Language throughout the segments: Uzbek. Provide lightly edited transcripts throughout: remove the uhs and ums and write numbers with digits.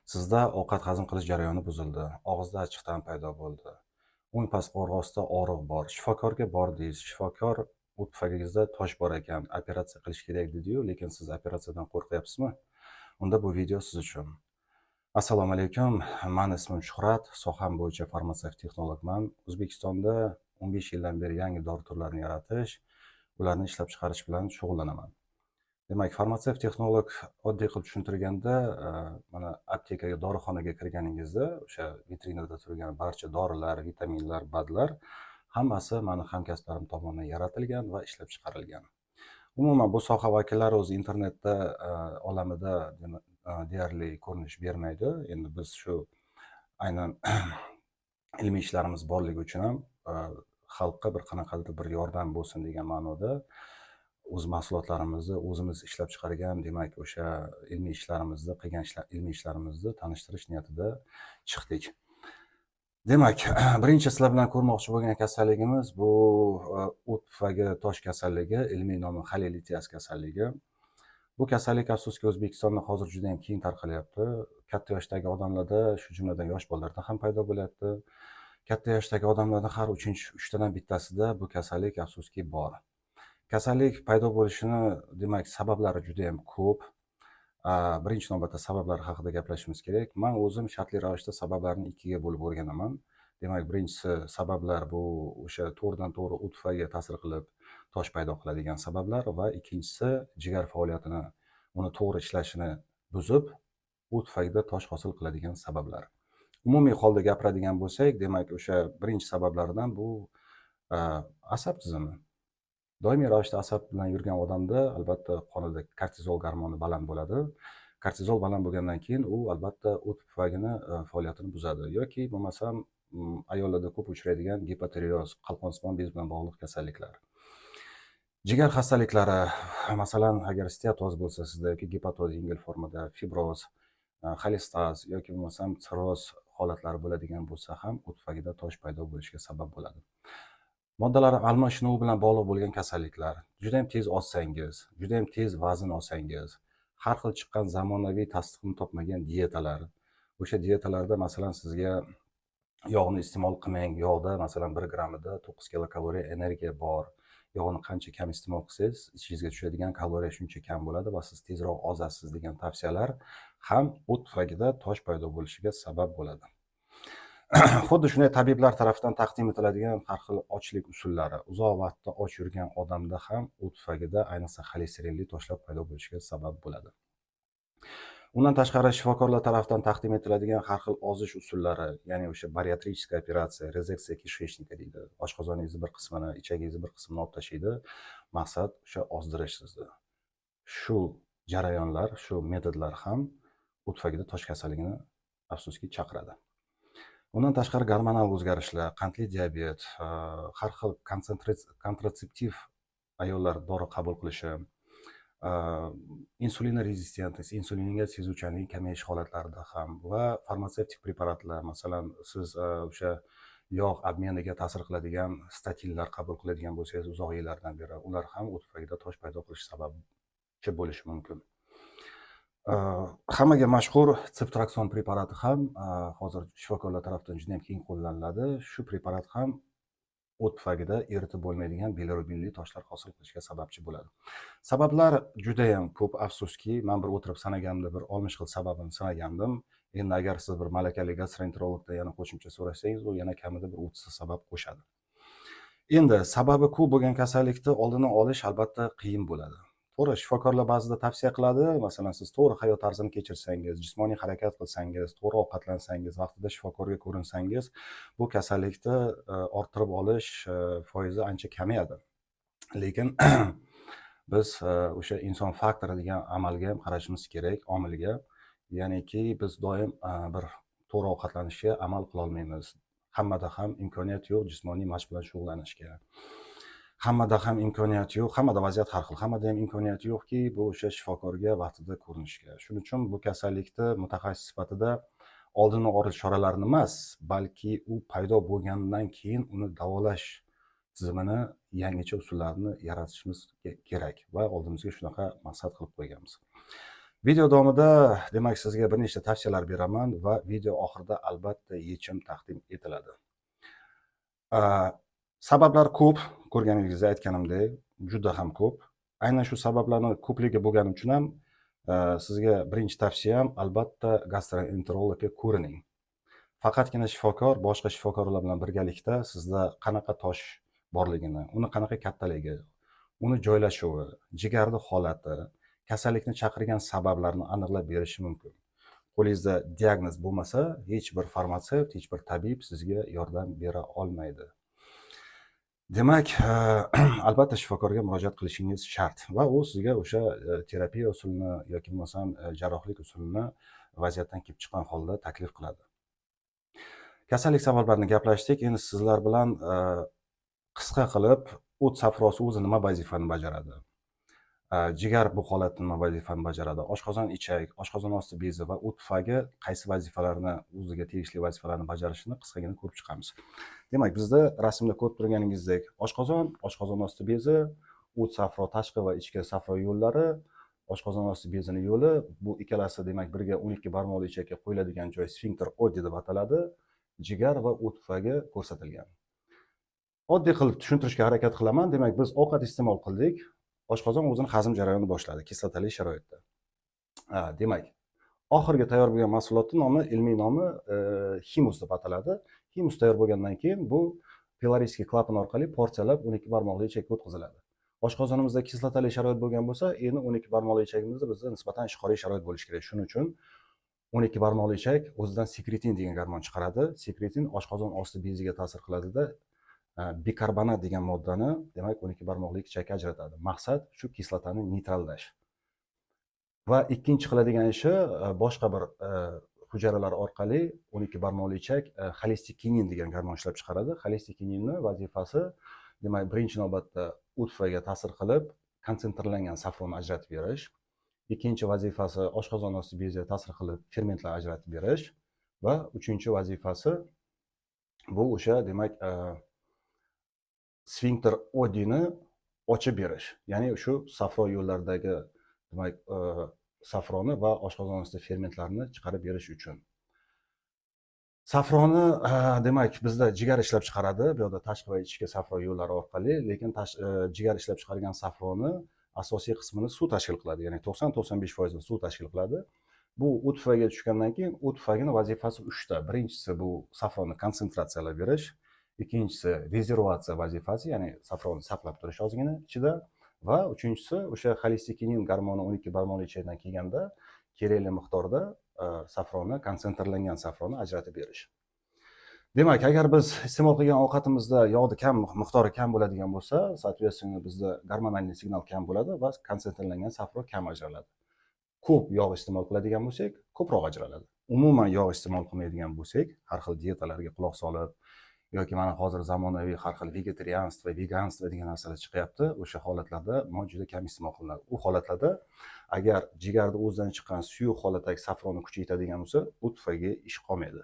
Sizda ovqat hazm qilish jarayoni buzildi, og'izda achchiqdan paydo bo'ldi. O'ng past qovurg'osida og'riq bor. Shifokorga bordingiz. Shifokor u tufagingizda tosh bor ekan, operatsiya qilish kerak dedi-yu, lekin siz operatsiyadan qo'rqyapsizmi? Unda bu video siz uchun. Assalomu alaykum. Men ismim Shuhrat, soham bo'yicha farmatsevt texnologman. O'zbekistonda 15 yildan beri yangi dori turlarini yaratish, ularni ishlab chiqarish bilan shug'ullanaman. Demak, farmatsevt texnolog oddiy qilib tushuntirganda, mana aptekaga, dorixonaga kirganingizda o'sha vitrinada turgan barcha dorilar, vitaminlar, badlar hammasi mani hamkasblarim tomonidan yaratilgan va ishlab chiqarilgan. Umuman bu soha vakillari o'zi internetda olamida deyarli ko'rinish bermaydi. Endi biz shu aynan ilmiy ishlarimiz borligi uchun ham xalqqa bir qanaqadir bir yordam bo'lsin degan ma'noda o'z mahsulotlarimizni o'zimiz ishlab chiqargan, demak o'sha ilmiy ishlarimizda qilgan ilmiy ishlarimizni tanishtirish niyatida chiqdik. Demak, birinchi sizlar bilan ko'rmoqchi bo'lgan kasalligimiz bu o't tufagi tosh kasalligi, ilmiy nomi xolelitiaz kasalligi. Bu kasallik afsuski O'zbekistonda hozir juda ham keng tarqalyapti. Katta yoshdagi odamlarda, shu jumladan yosh bolalarda ham paydo bo'lyapti. Katta yoshdagi odamlarda har 3tadan bittasida bu kasallik afsuski bor. Kasallik paydo bo'lishini, demak, sabablari juda ham ko'p. Birinchi navbatda sabablar haqida gaplashishimiz kerak. Men o'zim shartli ravishda sabablarni ikkiga bo'lib o'rganaman. Demak, birinchisi sabablar bu o'sha to'g'ridan-to'g'ri o't tufagiga ta'sir qilib tosh paydo qiladigan sabablar va ikkinchisi jigar faoliyatini, uni to'g'ri ishlashini buzib, o't tufagida tosh hosil qiladigan sabablar. Umumiy holda gapiradigan bo'lsak, demak, o'sha birinchi sabablardan bu asab tizimi. Doimiy ravishda asab bilan yurgan odamda albatta qonida kortizol gormoni baland bo'ladi. Kortizol baland bo'lgandan keyin u albatta o't tufagini faoliyatini buzadi yoki bo'lmasam ayollarda ko'p uchraydigan gipotireoz, qalqonsimon bez bilan bog'liq kasalliklar. Jigar xastaliklari, masalan, agar steatoz bo'lsa sizda yoki gepatoz yengil formada, fibroz, xolestaz yoki bo'lmasam sirroz holatlari bo'ladigan bo'lsa ham o't tufagida tosh paydo bo'lishiga sabab bo'ladi. Moddalar almashinuvi bilan bog'liq bo'lgan kasalliklar. Juda ham tez ozsangiz, juda ham tez vazn olsangiz, har xil chiqqan zamonaviy tasdiqni topmagan diyetalar. O'sha diyetalarda masalan sizga yog'ni iste'mol qilmang, yog'da masalan 1 grammida 9 kilokaloriya energiya bor. Yog'ni qancha kam iste'mol qilsangiz, ichingizga tushadigan kaloriya shuncha kam bo'ladi va siz tezroq ozasiz degan tavsiyalar ham o't tufagida tosh paydo bo'lishiga sabab bo'ladi. Xuddi shunday tabiblar tomonidan taqdim etiladigan har xil ochlik usullari uzoq vaqtda och yurgan odamda ham o't tufagida, ayniqsa xolesterinli toshlar paydo bo'lishiga sabab bo'ladi. Undan tashqari shifokorlar tomonidan taqdim etiladigan har xil ozish usullari, ya'ni o'sha bariatrическая operatsiya, rezeksiya kишечника deydi. Oshqozoningizni bir qismini, ichagingizni bir qismini olib tashlaydi. Maqsad o'sha ozdirish sizni. Shu jarayonlar, shu metodlar ham o't tufagida tosh kasalligini afsuski chaqiradi. Undan tashqari gormonal o'zgarishlar, qandli diabet, har xil kontratseptiv ayollar dori qabul qilishi, insulin rezistentность, insulinga sezuvchanlik kamayish holatlarida ham va farmatsevtik preparatlar, masalan, siz o'sha yog' obmeniga ta'sir qiladigan statinlar qabul qiladigan bo'lsangiz uzoq yillardan beri, ular ham o't tufagida tosh paydo qilish sababchi bo'lishi mumkin. Hammaga mashhur Ceftriaxone preparati ham hozir shifokorlar tomonidan juda ham keng qo'llaniladi. Shu preparat ham o't tufagida eritib bo'lmaydigan bilirubinli toshlar hosil qilishga sababchi bo'ladi. Sabablar juda ham ko'p, afsuski. Men bir o'tirib sanaganimda bir 60 xil sababini sanagandim. Endi agar siz bir malakali gastroenterologdan yana qo'shimcha so'rasangiz, u yana kamida bir 30 ta sabab qo'shadi. Endi sababi ko'p bo'lgan kasallikni oldini olish albatta qiyin bo'ladi. To'g'ri, shifokorlar ba'zida tavsiya qiladi, masalan, siz to'g'ri hayot tarzini kechirsangiz, jismoniy harakat qilsangiz, to'g'ri ovqatlansangiz, vaqtida shifokorga ko'rinsangiz, bu kasallikni orttirib olish foizi ancha kamayadi. Lekin biz o'sha inson faktori degan amalga ham qarashimiz kerak, omilga. Ya'niki biz doim bir to'g'ri ovqatlanishga amal qila olmaymiz. Hammada ham imkoniyat yo'q jismoniy mashq bilan shug'ullanishga. Hammada ham imkoniyat yo'q, hammada vaziyat har xil. Hammada ham imkoniyat yo'qki, bu o'sha shifokorga vaqtida ko'rinishga. Shuning uchun bu kasallikni mutaxassis sifatida oldini olish choralarini emas, balki u paydo bo'lgandan keyin uni davolash tizimini, yangicha usullarni yaratishimiz kerak va oldimizga shunaqa maqsad qilib qo'yganmiz. Video davomida demak sizga bir nechta tavsiyalar beraman va video oxirida albatta yechim taqdim etiladi. Sabablar ko'p, ko'rganingizdek aytganimdek, juda ham ko'p. Aynan shu sabablarni ko'pligi bo'lgani uchun ham sizga birinchi tavsiyam albatta gastroenterologga ko'rining. Faqatgina shifokor boshqa shifokorlar bilan birgalikda sizda qanaqa tosh borligini, uni qanaqa kattaligi, uni joylashuvi, jigarni holati, kasallikni chaqirgan sabablarni aniqlab berishi mumkin. Qo'lingizda diagnoz bo'lmasa, hech bir farmatsevt, hech bir tabib sizga yordam bera olmaydi. Demak, albatta shifokorga murojaat qilishingiz shart va u sizga o'sha terapiya usulini yoki bo'lmasam jarrohlik usulini vaziyatdan kelib chiqqan holda taklif qiladi. Kasallik sabablarini gaplashdik. Endi sizlar bilan qisqa qilib o't safrosi o'zi nima vazifani bajaradi? Jigar bu holatda nima vazifani bajaradi? Oshqozon ichak, oshqozon osti bezi va o't pufagi qaysi vazifalarni, o'ziga tegishli vazifalarni bajarishini qisqagina ko'rib chiqamiz. Demak, bizda rasmda ko'rib turganingizdek, oshqozon, oshqozon osti bezi, o't safro tashqi va ichki safro yo'llari, oshqozon osti bezini yo'li, bu ikkalasi demak birga 12 barmoqli ichakka qo'yiladigan joy sfinkter oddi deb ataladi. Jigar va o't pufagi ko'rsatilgan. Oddiy qilib tushuntirishga harakat qilaman. Demak, biz ovqat iste'mol qildik. Oshqozon o'zini hazm jarayonini boshladi kislotali sharoitda. Demak, oxirgi tayyor bo'lgan mahsulotning nomi, ilmiy nomi himus deb ataladi. Himus tayyor bo'lgandan keyin bu piloriyskiy klapan orqali porsiyalab 12 barmoqli ichakka o'tkaziladi. Oshqozonimizda kislotali sharoit bo'lgan bo'lsa, endi 12 barmoqli ichagimizda bizda nisbatan ishqoriy sharoit bo'lishi kerak. Shuning uchun 12 barmoqli ichak o'zidan sekretin degan gormon chiqaradi. Sekretin oshqozon osti beziga ta'sir qiladida bikarbonat degan moddani demak 12 barmoqli ichakka ajratadi. Maqsad shu kislotani neytrallash. Va ikkinchi qiladigan ishi boshqa bir hujayralar orqali 12 barmoqli ichak xolestikinin degan gormon ishlab chiqaradi. Xolestikoninning vazifasi demak birinchi navbatda o't pufagiga ta'sir qilib konsentrlangan safronni ajratib berish. Ikkinchi vazifasi oshqozon osti beziga ta'sir qilib fermentlar ajratib berish va uchinchi vazifasi bu o'sha demak sfinkter oddini ochib berish. Ya'ni shu safro yo'llaridagi demak safroni va oshqozon osti fermentlarini chiqarib berish uchun. Safroni demak bizda jigar ishlab chiqaradi, bu yerda tashqi va ichki safro yo'llari orqali, lekin jigar ishlab chiqargan safroni asosiy qismini suv tashkil qiladi. Ya'ni 90-95% suv tashkil qiladi. Bu o't pufagiga tushgandan keyin o't pufagining vazifasi 3 ta. Birinchisi bu safronni konsentratsiyalab berish, ikkinchisi rezervatsiya vazifasi, ya'ni safronni saqlab turish ozgina ichida va uchinchisi o'sha xolestikonin gormoni 12 barmoqli ichakdan kelganda kerakli miqdorda safronni, konsentrlangan safronni ajratib berish. Demak, agar biz iste'mol qilgan ovqatimizda yog'ni miqdori kam bo'ladigan bo'lsa, soответственно bizda gormonal signal kam bo'ladi va konsentrlangan safro kam ajraladi. Ko'p yog' iste'mol qiladigan bo'lsak, ko'proq ajraladi. Umuman yog' iste'mol qilmaydigan bo'lsak, har xil diyetalarga quloq solib yoki mana hozir zamonaviy har xil vegetarianstvo, veganstvo degan narsalar chiqyapti. O'sha holatlarda mo juda kam iste'mol qilinadi. U holatlarda agar jigarda o'zidan chiqqan suyuq holatdagi safronni kuchaytiradigan bo'lsa, o't pufagiga ish qolmaydi.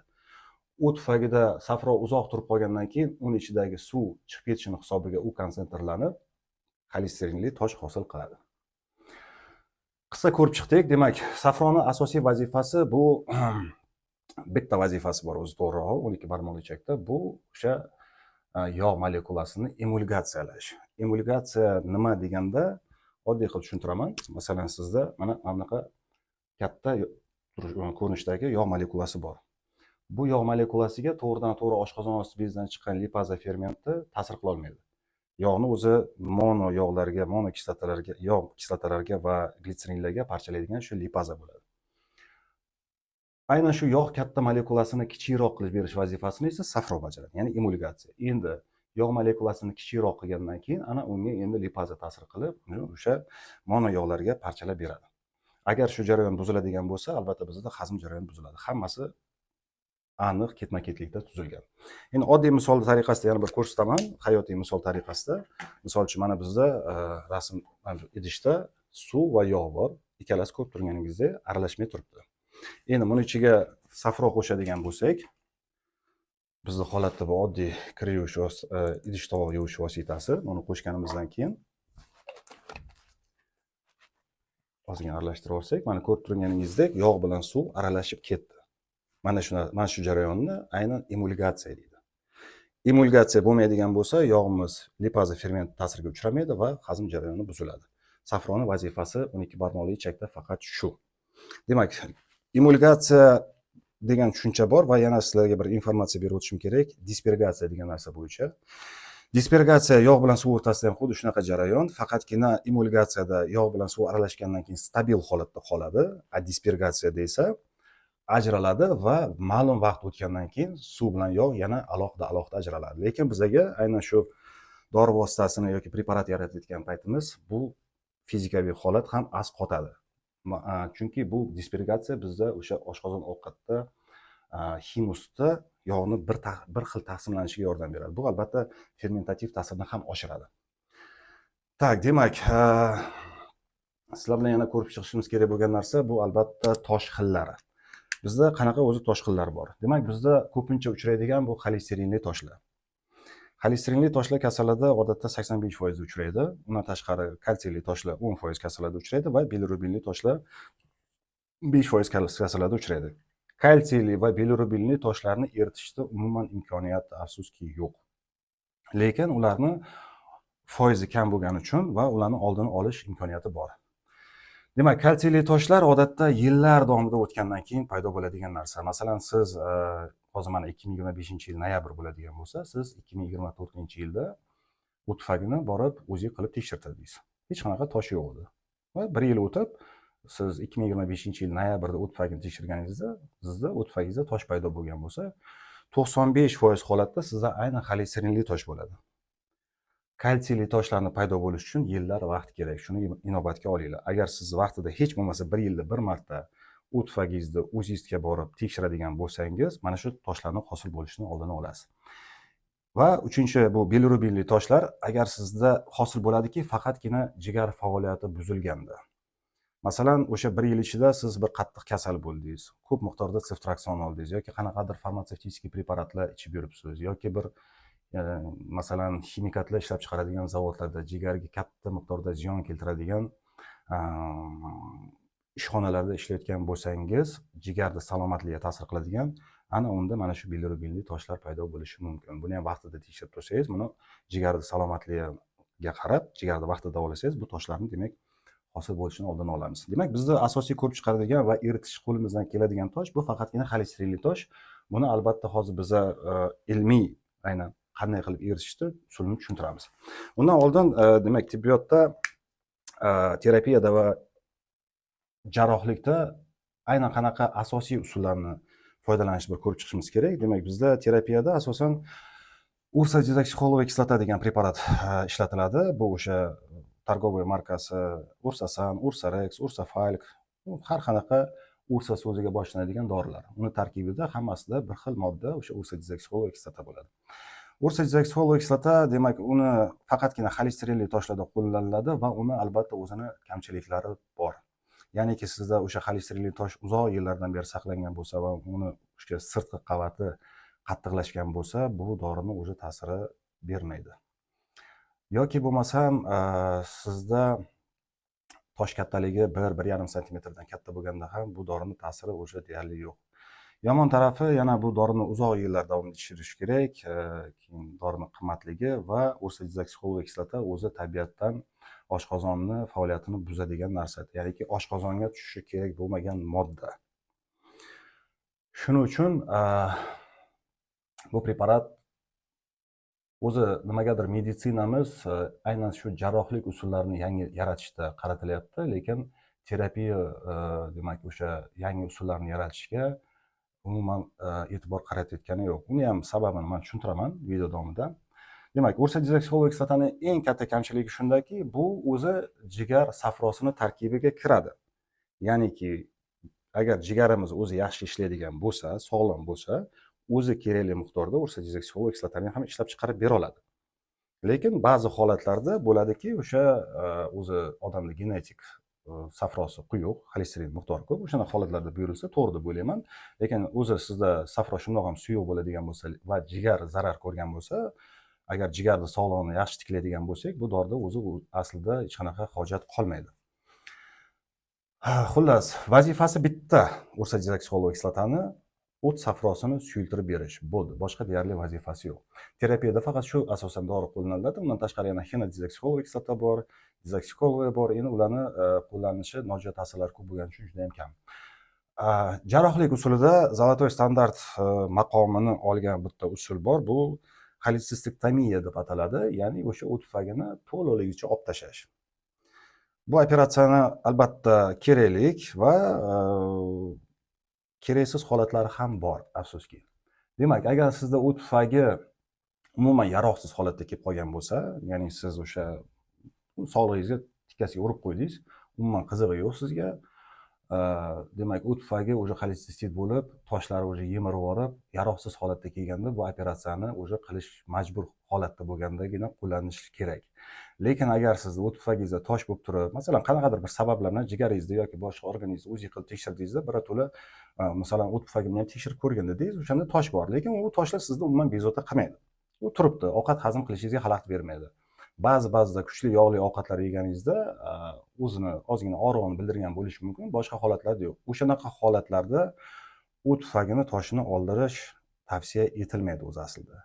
O't pufagida safro uzoq turib qolgandan keyin uni ichidagi suv chiqib ketishini hisobiga u konsentrlanib, xolesterinli tosh hosil qiladi. Qisqa ko'rib chiqdik. Demak, safroni asosiy vazifasi bu bitta vazifasi bor o'zi to'g'rirog'i 12 barmoqli ichakda. Bu o'sha yog' molekulasini emulgatsiyalash. Emulgatsiya nima deganda oddiy qilib tushuntiraman. Masalan, sizda mana bunaqa katta ko'rinishdagi yog' molekulasi bor. Bu yog' molekulasiga to'g'ridan-to'g'ri oshqozon osti bezidan chiqqan lipaza fermenti ta'sir qila olmaydi. Yog'ni o'zi mono yog'larga, mono kislotalarga, yog' kislotalarga va glitserinlarga parchalaydigan shu lipaza bo'ladi. Aynan shu yog' katta molekulasini kichikroq qilib berish vazifasini esa safro bajaradi, ya'ni emulgatsiya. Endi yog' molekulasini kichikroq qilgandan keyin ana unga endi lipaza ta'sir qilib, o'sha mono yog'larga parchalab beradi. Agar shu jarayon buziladigan bo'lsa, albatta bizda hazm jarayoni buziladi. Hammasi aniq ketma-ketlikda tuzilgan. Endi oddiy misol tariqasida yana bir ko'rsataman, hayotiy misol tariqasida. Misol uchun mana bizda rasm idishda suv va yog' bor. Ikkalasi ko'rib turganingizdek aralashmay turibdi. Endi buni ichiga safro qo'shadigan bo'lsak, bizda holatda bu oddiy kir yuvish idish tovoq yuvish vositasi. Buni qo'shganimizdan keyin ozgina aralashtirib olsak, mana ko'rib turganingizdek yog' bilan suv aralashib ketdi. Mana shu jarayonni aynan emulgatsiya deydi. Emulgatsiya bo'lmaydigan bo'lsa, yog'imiz lipaza ferment ta'siriga uchramaydi va hazm jarayoni buziladi. Safroni vazifasi 12 barmoqli ichakda faqat shu. Demak, emulgatsiya degan tushuncha bor va yana sizlarga bir informatsiya berib o'tishim kerak. Dispergatsiya degan narsa bo'yicha. Dispergatsiya yog' bilan suv o'rtasida ham xuddi shunaqa jarayon, faqatgina emulgatsiyada yog' bilan suv aralashgandan keyin stabil holatda qoladi, a dispergatsiyada esa ajraladi va ma'lum vaqt o'tgandan keyin suv bilan yog' yana alohida ajraladi. Lekin bizga aynan shu dori vositasini yoki preparat yaratayotgan paytimiz bu fizikaviy holat ham asqotadi. Chunki bu dispergatsiya bizda o'sha oshqozon ovqatda himusda yog'ni bir xil taqsimlanishiga yordam beradi. Bu albatta fermentativ ta'sirni ham oshiradi. Tak, demak, sizlar bilan yana ko'rib chiqishimiz kerak bo'lgan narsa bu albatta tosh xillari. Bizda qanaqa o'zi tosh xillari bor? Demak, bizda ko'pincha uchraydigan bu xolesterinli toshlar. Xolesterinli toshlar kasallarda odatda 85% uchraydi. Undan tashqari kalsiyli toshlar 10% kasallarda uchraydi va bilirubinli toshlar 5% kasallarda uchraydi. Kalsiyli va bilirubinli toshlarni eritishda umuman imkoniyati afsuski yo'q. Lekin ularni foizi kam bo'lgani uchun va ularni oldini olish imkoniyati bor. Demak, kalsiyli toshlar odatda yillar davomida o'tgandan keyin paydo bo'ladigan narsa. Masalan, siz hozir mana 2025-yil noyabr bo'ladigan bo'lsa, siz 2024-yilda o't tufagini borib o'zingiz qilib tekshirtirdingiz. Hech qanaqa tosh yo'q edi. Va 1 yil o'tib, siz 2025-yil noyabrda o't tufagini tekshirganingizda, sizda o't tufagingizda tosh paydo bo'lgan bo'lsa, 95% holatda sizda aynan xolesterinli tosh bo'ladi. Kalsiyli toshlarni paydo bo'lish uchun yillar vaqt kerak. Shuni inobatga olinglar. Agar siz vaqtida hech bo'lmasa 1 yilda bir marta o't tufagingizni o'zingizga borib tekshiradigan bo'lsangiz, mana shu toshlarning hosil bo'lishini oldini olasiz. Va uchinchi bu bilirubinli toshlar agar sizda hosil bo'ladiki, faqatgina jigar faoliyati buzilganda. Masalan, o'sha 1 yil ichida siz bir qattiq kasal bo'ldingiz, ko'p miqdorda seftrakson oldingiz yoki qanaqadir farmatsevtik preparatlar ichib yuribsiz yoki bir masalan ximikatlar ishlab chiqaradigan zavodlarda jigarga katta miqdorda ziyon keltiradigan ishxonalarda ishlayotgan bo'lsangiz, jigarda salomatligiga ta'sir qiladigan, ana unda mana shu bilirubinli toshlar paydo bo'lishi mumkin. Buni ham vaqtida tekshirib tursangiz, buni jigarda salomatligiga qarab, jigarda vaqtida davolasangiz, bu toshlarni demak hosil bo'lishini oldini olamiz. Demak, bizda asosiy ko'rib chiqaradigan va eritish qo'limizdan keladigan tosh bu faqatgina xolesterinli tosh. Buni albatta hozir biza ilmiy aynan qanday qilib eritishni usulini tushuntiramiz. Undan oldin demak tibbiyotda, terapiyada va jarrohlikda aynan qanaqa asosiy usullarni foydalanishni bir ko'rib chiqishimiz kerak. Demak, bizda terapiyada asosan ursodezoksixolova kislota degan preparat ishlatiladi. Bu o'sha targovoy markasi Ursasan, Ursarex, Ursafalk, har qanaqa ursa so'ziga boshlanadigan dorilar. Uni tarkibida hammasida bir xil modda o'sha ursodezoksixolova kislota bo'ladi. Ursodezoksixolova kislota demak uni faqatgina xolesterinli toshlarda qo'llaniladi va uni albatta o'zini kamchiliklari bor. Ya'niki sizda o'sha xolesterinli tosh uzoq yillardan beri saqlangan bo'lsa va uni o'sha sirtqi qavati qattiqlashgan bo'lsa, bu dorini o'zi ta'siri bermaydi. Yoki bo'lmasam sizda tosh kattaligi 1-1,5 santimetrdan katta bo'lganda ham bu dorining ta'siri o'sha deyarli yo'q. Yomon tarafi yana bu dorini uzoq yillar davomida ichirish kerak, keyin dorining qimmatligi va ursodezoksixolova kislota o'zi tabiatdan oshqozonni faoliyatini buzadigan narsa. Ya'niki oshqozonga tushishi kerak bo'lmagan modda. Shuning uchun bu preparat o'zi nimagadir meditsinamiz aynan shu jarrohlik usullarini yangi yaratishda qaratilyapti, lekin terapiya demak o'sha yangi usullarni yaratishga umuman e'tibor qaratayotgani yo'q. Uni ham sababini men tushuntiraman video davomida. Demak, ursodezoksixolova kislotaning eng katta kamchiligi shundaki, bu o'zi jigar safrosini tarkibiga kiradi. Ya'niki agar jigarimiz o'zi yaxshi ishlaydigan bo'lsa, sog'lom bo'lsa, o'zi kerakli miqdorda ursodezoksixolova kislotani ham ishlab chiqarib bera oladi. Lekin ba'zi holatlarda bo'ladiki, o'sha o'zi odamda genetik safrosi quyuq, xolesterin miqdori ko'p. O'shanaqa holatlarda buyurilsa to'g'ri deb o'ylayman. Lekin o'zi sizda safro shundoq ham suyuq bo'ladigan bo'lsa va jigar zarar ko'rgan bo'lsa, agar jigarni sog'lig'ini yaxshi tiklaydigan bo'lsak, bu dorida o'zi aslida hech qanaqa hojat qolmaydi. Xullas, vazifasi bitta ursa dezoksirixollik kislotani o't safrosini suyultirib berish. Bo'ldi. Boshqa deyarli vazifasi yo'q. Terapiyada faqat shu asosan dori qo'llaniladi. Undan tashqari yana xina dezoksirixollik kislota bor, dezoksikologiya bor. Endi ularni qo'llanishi nojo'ya ta'sirlari ko'p bo'lgani uchun juda ham kam. Jarrohlik usulida zolotoy standart maqomini olgan bitta usul bor. Bu xoletsistektomiya deb ataladi. Ya'ni o'sha o't tufagini to'liqligicha olib tashlash. Bu operatsiyani albatta keraklik va keraksiz holatlari ham bor, afsuski. Demak, agar sizda o't tufagi umuman yaroqsiz holatda kelib qolgan bo'lsa, ya'ni siz o'sha sog'lig'ingizga tikkasiga urib qo'ydingiz, umuman qizig'i yo'q sizga, demak, o't tufagi o'sha xoletsistit bo'lib, toshlari o'sha yemirib yuborib, yaroqsiz holatda kelganda bu operatsiyani o'sha qilish majbur holatda bo'lgandagina qo'llanish kerak. Lekin agar sizni o't tufagingizda tosh bo'lib turib, masalan, qanaqadir bir sabablar bilan jigaringizda yoki boshqa organingizni o'zingiz qilib tekshirdingizda, birato'la masalan, o't tufagimni ham tekshirib ko'rgin dedingiz, o'shanda tosh bor, lekin u toshlar sizni umuman bezovta qilmaydi. U turibdi, ovqat hazm qilishingizga xalaqit bermaydi. Ba'zida kuchli yog'li ovqatlar yeganingizda o'zini ozgina og'rig'ini bildirgan bo'lishi mumkin, boshqa holatlarda yo'q. O'shanaqa holatlarda o't tufagini toshini oldirish tavsiya etilmaydi o'zi aslida.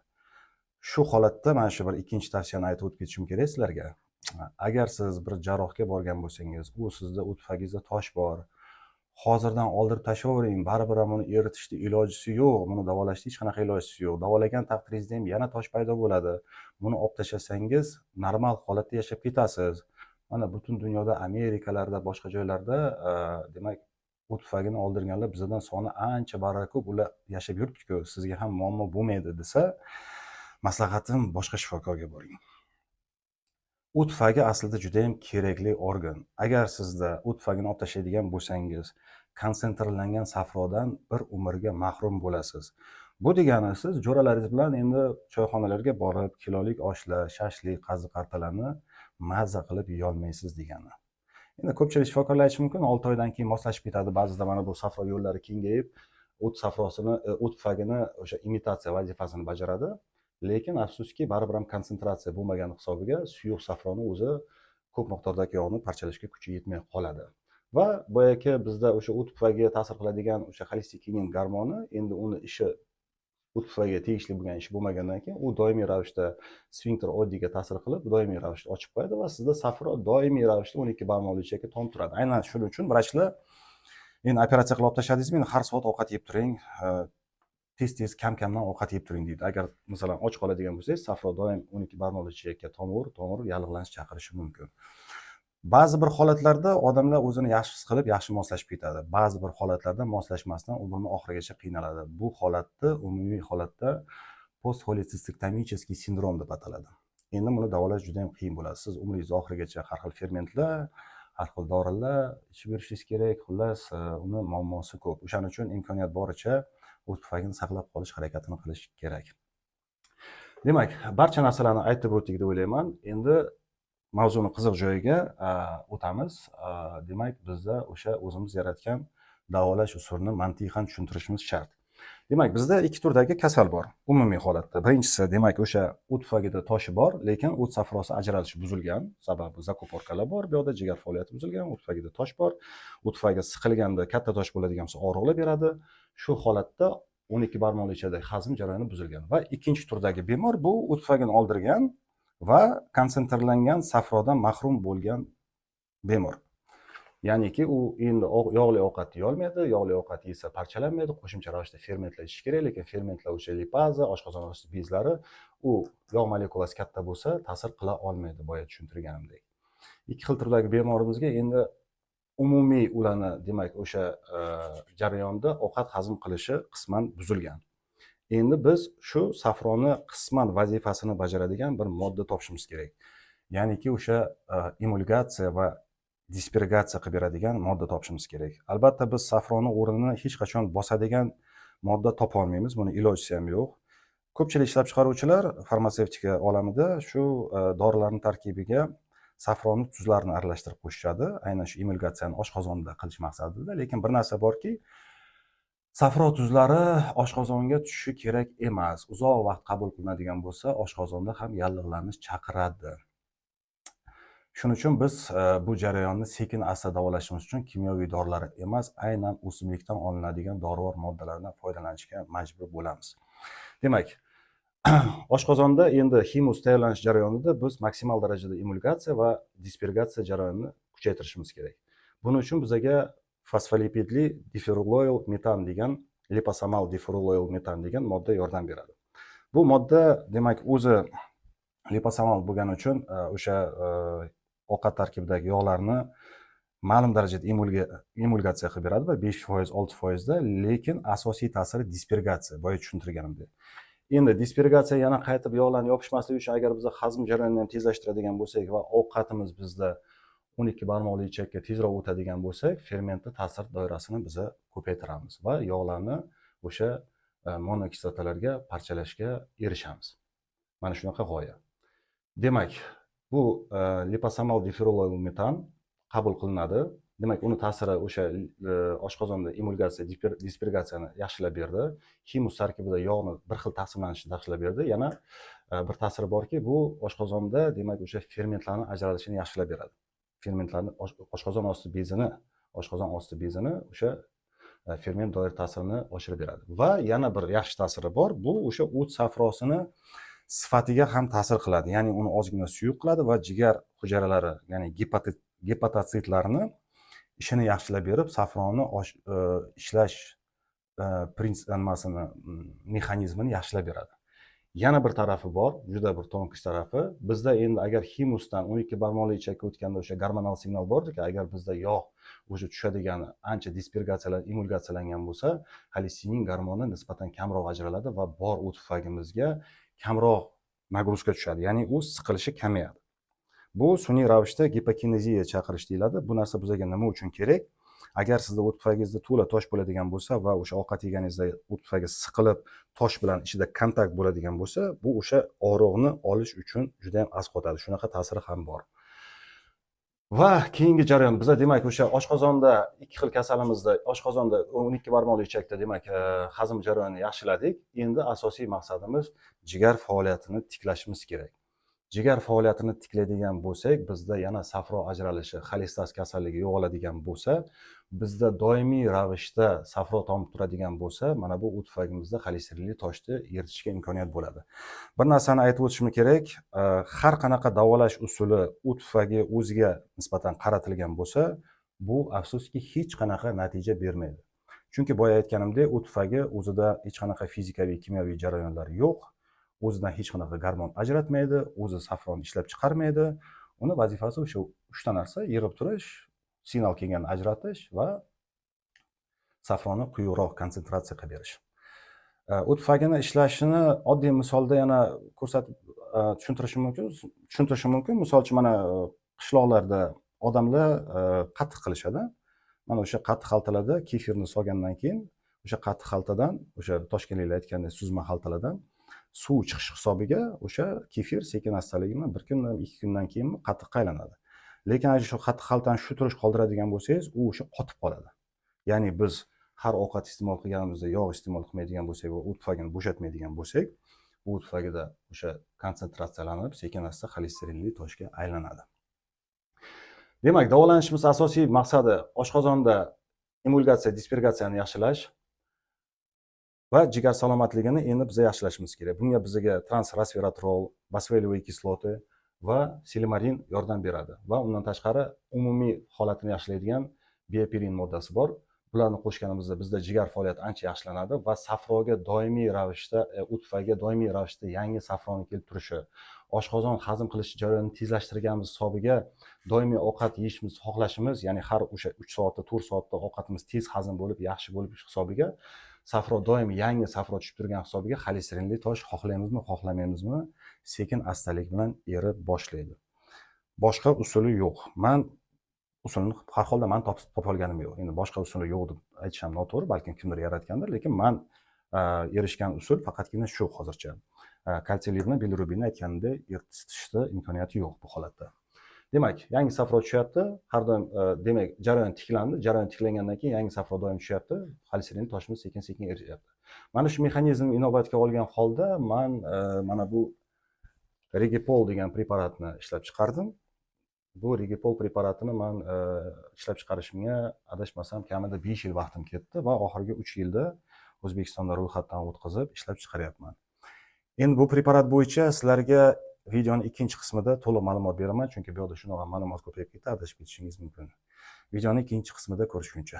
Shu holatda mana shu bir ikkinchi tavsiyani aytib o'tib ketishim kerak sizlarga. Agar siz bir jarrohga borgan bo'lsangiz, u sizda o't tufagingizda tosh bor, hozirdan oldirib tashlayvering, baribir ham uni eritishni ilojisi yo'q, buni davolashning hech qanaqa ilojisi yo'q. Davolagan taqdiringizda ham yana tosh paydo bo'ladi. Buni olib tashlasangiz, normal holatda yashab ketasiz. Mana butun dunyoda, Amerikalarda, boshqa joylarda, demak, o't tufagini oldirganlar bizdan soni ancha barra ko'p, ular yashab yuribdi-ku, sizga ham muammo bo'lmaydi desa, maslahatim boshqa shifokorga boring. O't tufagi aslida juda ham kerakli organ. Agar sizda o't tufagini olib tashlaydigan bo'lsangiz, konsentrlangan safrodan bir umrga mahrum bo'lasiz. Bu degani siz jo'ralaringiz bilan endi choyxonalarga borib, kilolik oshlar, shashlik, qaziq-qartalarni mazza qilib yeya olmaysiz degani. Endi ko'pchilik shifokorlar aytishi mumkin, 6 oydan keyin moslashib ketadi. Ba'zida mana bu safro yo'llari kengayib, o't safrosini, o't tufagini o'sha imitatsiya vazifasini bajaradi. Lekin afsuski, baribir ham konsentratsiya bo'lmagani hisobiga suyuq safroni o'zi ko'p miqdordagi yog'ni parchalashga kuchi yetmay qoladi. Va boyagi bizda o'sha o't tufagiga ta'sir qiladigan o'sha xolestikinin gormoni endi uni ishi o't tufagiga tegishli bo'lgan ish bo'lmagandan keyin u doimiy ravishda sfinkter oddiyga ta'sir qilib, doimiy ravishda ochib qo'yadi va sizda safro doimiy ravishda 12 barmoq ichakka tomib turadi. Aynan shuning uchun vrachlar endi operatsiya qilib olib tashladingizmi, endi har soat ovqat yeb turing, tez kam-kamdan ovqat yeb turing deydi. Agar masalan och qoladigan bo'lsangiz, safro doim 12 barmoq ichakka tomir yallig'lanish chaqirishi mumkin. Ba'zi bir holatlarda odamlar o'zini yaxshi his qilib, yaxshi moslashib ketadi. Ba'zi bir holatlarda moslashmasdan umrini oxirigacha qiynaladi. Bu holatni umumiy holatda postxoletsistektomический sindrom deb ataladi. Endi buni davolash juda ham qiyin bo'ladi. Siz umringiz oxirigacha har xil fermentlar, har xil dorilar ichib yurishingiz kerak. Xullas, uni muammosi ko'p. O'shaning uchun imkoniyat boricha o't tufagini saqlab qolish harakatini qilish kerak. Demak, barcha narsalarni aytib o'tdik deb o'ylayman. Endi mavzuni qiziq joyiga o'tamiz. Demak, bizda o'sha o'zimiz yaratgan davolash usulini mantiqan tushuntirishimiz shart. Demak, bizda ikki turdagi kasal bor umumiy holatda. Birinchisi, demak, o'sha o't tufagida toshi bor, lekin o't safrosi ajralishi buzilgan, sababi zakoporkalar bor, bu yoqda jigar faoliyati buzilgan, o't tufagida tosh bor. O't tufagi siqilganda katta tosh bo'ladigan bo'lsa og'riqlar beradi. Shu holatda 12 barmoq ichakdagi hazm jarayoni buzilgan. Va ikkinchi turdagi bemor bu o't tufagini oldirgan va konsentrlangan safrodan mahrum bo'lgan bemor. Ya'niki u endi yog'li ovqat yeya olmaydi, yog'li ovqat yesa parchalanmaydi, qo'shimcha ravishda fermentlar ichish kerak, lekin fermentlar o'sha lipaza, oshqozon osti bezlari u yog' molekulasi katta bo'lsa ta'sir qila olmaydi, boya tushuntirganimdek. Ikki xil turdagi bemorimizga endi umumiy ularni, demak, o'sha jarayonda ovqat hazm qilishi qisman buzilgan. Endi biz shu safroni qisman vazifasini bajaradigan bir modda topishimiz kerak. Ya'niki o'sha emulgatsiya va dispergatsiya qilib beradigan modda topishimiz kerak. Albatta biz safroni o'rnini hech qachon bosadigan modda topa olmaymiz, buni ilojisi ham yo'q. Ko'pchilik ishlab chiqaruvchilar farmatsevtika olamida shu dorilarning tarkibiga safronni tuzlarini aralashtirib qo'shishadi, aynan shu emulgatsiyani oshqozonda qilish maqsadida. Lekin bir narsa borki, safro tuzlari oshqozonga tushishi kerak emas. Uzoq vaqt qabul qilinadigan bo'lsa, oshqozonda ham yallig'lanish chaqiradi. Shuning uchun biz bu jarayonni sekin asta davolashimiz uchun kimyoviy dorilar emas, aynan o'simlikdan olinadigan dorivor moddalardan foydalanishga majbur bo'lamiz. Demak, oshqozonda endi himus tayyorlanish jarayonida biz maksimal darajada emulgatsiya va dispergatsiya jarayonini kuchaytirishimiz kerak. Buning uchun bizaga fosfolipidli diferuloil metan degan, liposomal diferuloil metan degan modda yordam beradi. Bu modda demak o'zi liposomal bo'lgani uchun o'sha ovqat tarkibidagi yog'larni ma'lum darajada emulgatsiya qilib beradi va 5%, 6% da, lekin asosiy ta'siri dispergatsiya, boya tushuntirganimdek. Endi dispergatsiya yana qaytib yog'larni yopishmasligi uchun agar biz hazm jarayonini ham tezlashtiradigan bo'lsak va ovqatimiz bizda 12 barmoqli ichakka tezroq o'tadigan bo'lsak, fermentni ta'sir doirasini biz ko'paytiramiz va yog'larni o'sha monokislotalarga parchalashga erishamiz. Mana shunaqa g'oya. Demak, bu liposomal diferuloil metan qabul qilinadi. Demak, uni ta'siri o'sha oshqozonda emulgatsiya, dispergatsiyani yaxshilab berdi. Himus tarkibida yog'ni bir xil taqsimlanishini yaxshilab berdi. Yana bir ta'siri borki, bu oshqozonda demak o'sha fermentlarning ajralishini yaxshilab beradi. Fermentlarni oshqozon osti bezini o'sha ferment doir ta'sirini oshirib beradi. Va yana bir yaxshi ta'siri bor, bu o'sha o't safrosini sifatiga ham ta'sir qiladi. Ya'ni uni ozgina suyuq qiladi va jigar hujayralari, ya'ni gepatositlarni ishini yaxshilab berib, safronni ishlash mexanizmini yaxshilab beradi. Yana bir tarafi bor, juda bir tonkish tarafi. Bizda endi agar himusdan 12 barmoqli ichakka o'tganda o'sha gormonal signal bordi-ku, agar bizda yog' o'sha tushadigani ancha dispergatsiyalanib, emulgatsiyalangan bo'lsa, xolesterin gormoni nisbatan kamroq ajraladi va bor o't tufagimizga kamroq nagruzka tushadi. Ya'ni u siqilishi kamayadi. Bu sun'iy ravishda gipokineziya chaqirish deyiladi. Bu narsa bizga nima uchun kerak? Agar sizda o't tufagingizda to'la tosh bo'ladigan bo'lsa va o'sha ovqat yeganingizda o't tufagi siqilib, tosh bilan ichida kontakt bo'ladigan bo'lsa, bu o'sha og'riqni olish uchun juda ham asqotadi. Shunaqa ta'siri ham bor. Va keyingi jarayon bizda demak o'sha oshqozonda ikki xil kasalimizda oshqozonda 12 barmoqli ichakda demak hazm jarayonini yaxshiladik. Endi asosiy maqsadimiz jigar faoliyatini tiklashimiz kerak. Jigar faoliyatini tiklaydigan bo'lsak, bizda yana safro ajralishi, xolestas kasalligi yo'qoladigan bo'lsa, bizda doimiy ravishda safro tomib turadigan bo'lsa, mana bu o't tufagimizda xolesterinli toshni eritishga imkoniyat bo'ladi. Bir narsani aytib o'tishim kerak, har qanaqa davolash usuli o't tufagi o'ziga nisbatan qaratilgan bo'lsa, bu afsuski hech qanaqa natija bermaydi. Chunki boya aytganimdek, o't tufagi o'zida hech qanaqa fizikaviy, kimyoviy jarayonlar yo'q. O'zidan hech qanaqa gormon ajratmaydi, o'zi safronni ishlab chiqarmaydi. Uni vazifasi o'sha 3 ta narsa: yig'ib turish, signal kelganini ajratish va safronni quyuqroq konsentratsiya qilib berish. O't tufagini ishlashini oddiy misolda yana ko'rsatib tushuntirishim mumkin. Misol uchun mana qishloqlarda odamlar qatiq qilishadi. Mana o'sha qatiq xaltalarda kefirni solgandan keyin o'sha qatiq xaltadan, o'sha toshkentliklar aytgandek suzma xaltalardan suv chiqish hisobiga o'sha kefir sekin-astaligidan 1 kundan 2 kundan keyin qatiqqa aylanadi. Lekin agar shu qatiq xaltani shu turish qoldiradigan bo'lsangiz, u o'sha qotib qoladi. Ya'ni biz har ovqat iste'mol qilganimizda yog' iste'mol qilmaydigan bo'lsak va o't tufagini bo'shatmaydigan bo'lsak, bu o't tufagida o'sha konsentratsiyalanib, sekin-asta xolesterinli toshga aylanadi. Demak, davolanishimiz asosiy maqsadi oshqozonda emulgatsiya, dispergatsiyani yaxshilash va jigar salomatligini endi biz yaxshilashimiz kerak. Bunga bizga transresveratrol, bosveliyoviy kislota va silimarin yordam beradi va undan tashqari umumiy holatini yaxshilaydigan bioperin moddasi bor. Bularni qo'shganimizda bizda jigar faoliyati ancha yaxshilanadi va safroga doimiy ravishda, o't tufagiga doimiy ravishda yangi safroni kelib turishi, oshqozon hazm qilish jarayonini tezlashtirganimiz hisobiga doimiy ovqat yeyishimizni xohlashimiz, ya'ni har o'sha 3 soatda, 4 soatda ovqatimiz tez hazm bo'lib, yaxshi bo'lib hisobiga safro doim yangi safro tushib turgan hisobiga xolesterinli tosh xohlaymizmi, xohlamaymizmi, sekin-astalik bilan erib boshlaydi. Boshqa usuli yo'q. Men usulni har holda men topib olganim yo'q. Endi boshqa usuli yo'q deb aytish ham noto'g'ri, balkim kimdir yaratgandir, lekin men erishgan usul faqatgina shu hozircha. Kalsiyumni, bilirubinni aytganimdek eritishda imkoniyati yo'q bu holatda. Demak, yangi safro tushyapti, har doim demak jarayon tiklandi, jarayon tiklangandan keyin yangi safro doim tushyapti, xolesterinli toshimiz sekin-sekin erishyapti. Mana shu mexanizmni inobatga olgan holda men mana bu Regipol degan preparatni ishlab chiqardim. Bu Rigipol preparatini men ishlab chiqarishimga adashmasam kamida 5 yil vaqtim ketdi va oxirgi 3 yilda O'zbekistonda ro'yxatdan o'tkazib ishlab chiqaryapman. Endi bu preparat bo'yicha sizlarga videoning ikkinchi qismida to'liq ma'lumot beraman, chunki bu yerda shunaqa ma'lumot ko'payib ketadi, adashib ketishingiz mumkin. Videoning ikkinchi qismida ko'rishguncha.